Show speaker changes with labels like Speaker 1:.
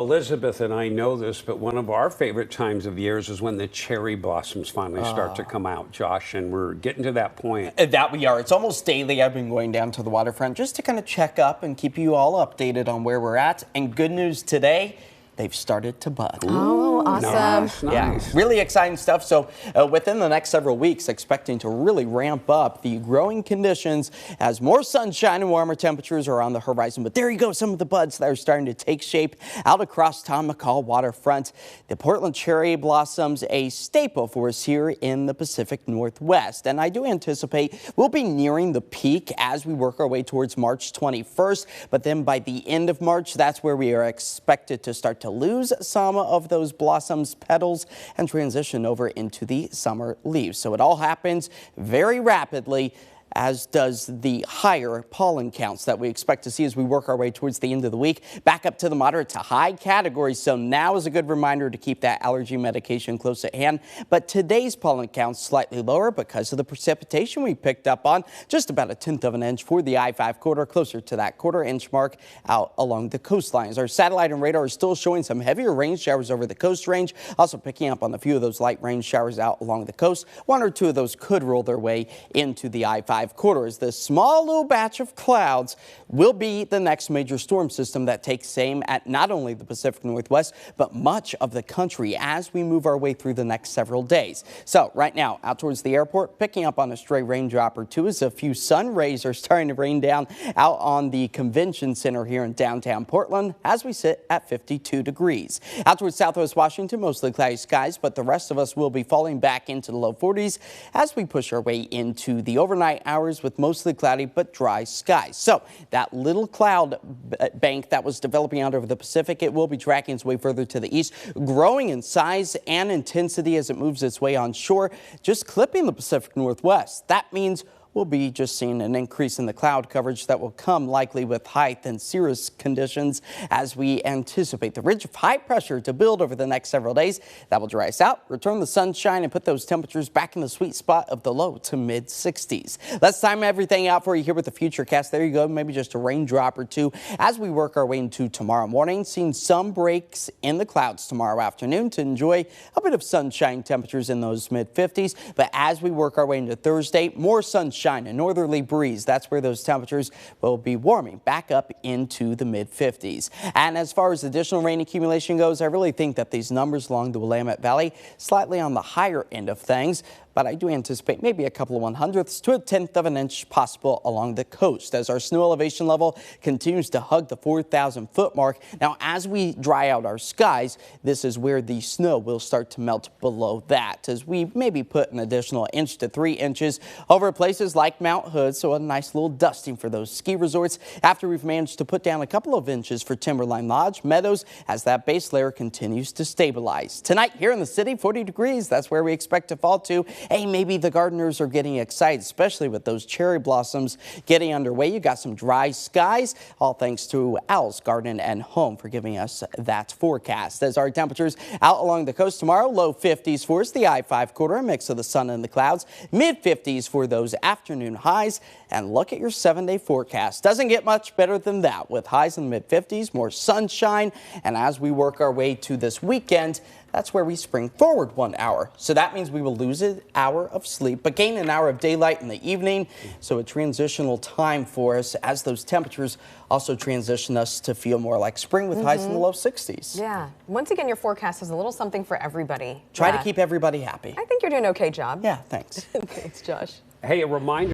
Speaker 1: Elizabeth and I know this, but one of our favorite times of years is when the cherry blossoms finally start to come out, Josh, and we're getting to that point.
Speaker 2: That we are. It's almost daily. I've been going down to the waterfront just to kind of check up and keep you all updated on where we're at. And good news today, they've started to bud.
Speaker 3: Oh, awesome.
Speaker 2: Yeah, really exciting stuff. So within the next several weeks, expecting to really ramp up the growing conditions as more sunshine and warmer temperatures are on the horizon. But there you go, some of the buds that are starting to take shape out across Tom McCall waterfront. The Portland cherry blossoms, a staple for us here in the Pacific Northwest. And I do anticipate we'll be nearing the peak as we work our way towards March 21st. But then by the end of March, that's where we are expected to start to lose some of those blossoms, petals, and transition over into the summer leaves. So it all happens very rapidly, as does the higher pollen counts that we expect to see as we work our way towards the end of the week, back up to the moderate to high categories. So now is a good reminder to keep that allergy medication close at hand. But today's pollen counts slightly lower because of the precipitation we picked up on, just about 1/10 of an inch for the I-5 corridor, closer to that 1/4 inch mark out along the coastlines. Our satellite and radar are still showing some heavier rain showers over the coast range, also picking up on a few of those light rain showers out along the coast. 1 or 2 of those could roll their way into the I-5 corridors. This small little batch of clouds will be the next major storm system that takes aim at not only the Pacific Northwest, but much of the country as we move our way through the next several days. So right now, out towards the airport, picking up on a stray raindrop or two as a few sun rays are starting to rain down out on the convention center here in downtown Portland as we sit at 52 degrees. Out towards southwest Washington, mostly cloudy skies, but the rest of us will be falling back into the low 40s as we push our way into the overnight hours with mostly cloudy but dry skies. So that little cloud bank that was developing out over the Pacific, it will be tracking its way further to the east, growing in size and intensity as it moves its way onshore, just clipping the Pacific Northwest. That means we'll be just seeing an increase in the cloud coverage that will come likely with height and cirrus conditions as we anticipate the ridge of high pressure to build over the next several days. That will dry us out, return the sunshine, and put those temperatures back in the sweet spot of the low to mid 60s. Let's time everything out for you here with the Futurecast. There you go, maybe just a raindrop or two as we work our way into tomorrow morning. Seeing some breaks in the clouds tomorrow afternoon to enjoy a bit of sunshine, temperatures in those mid 50s. But as we work our way into Thursday, more sunshine, a northerly breeze. That's where those temperatures will be warming back up into the mid 50s. And as far as additional rain accumulation goes, I really think that these numbers along the Willamette Valley slightly on the higher end of things. But I do anticipate maybe a couple of 1/100ths to 1/10 of an inch possible along the coast as our snow elevation level continues to hug the 4,000-foot mark. Now, as we dry out our skies, this is where the snow will start to melt below that as we maybe put an additional 1 to 3 inches over places like Mount Hood. So a nice little dusting for those ski resorts after we've managed to put down a couple of inches for Timberline Lodge, Meadows, as that base layer continues to stabilize. Tonight here in the city, 40 degrees. That's where we expect to fall to. Hey, maybe the gardeners are getting excited, especially with those cherry blossoms getting underway. You got some dry skies, all thanks to Owl's Garden and Home for giving us that forecast. As our temperatures out along the coast tomorrow, low 50s for us, the I-5 corridor, a mix of the sun and the clouds, mid 50s for those afternoon highs. And look at your 7-day forecast. Doesn't get much better than that with highs in the mid 50s, more sunshine. And as we work our way to this weekend, that's where we spring forward 1 hour. So that means we will lose an hour of sleep, but gain an hour of daylight in the evening. So a transitional time for us as those temperatures also transition us to feel more like spring with highs in the low 60s.
Speaker 3: Yeah. Once again, your forecast has a little something for everybody.
Speaker 2: Try to keep everybody happy.
Speaker 3: I think you're doing an okay job.
Speaker 2: Yeah, thanks.
Speaker 3: Thanks, Josh.
Speaker 1: Hey, a reminder.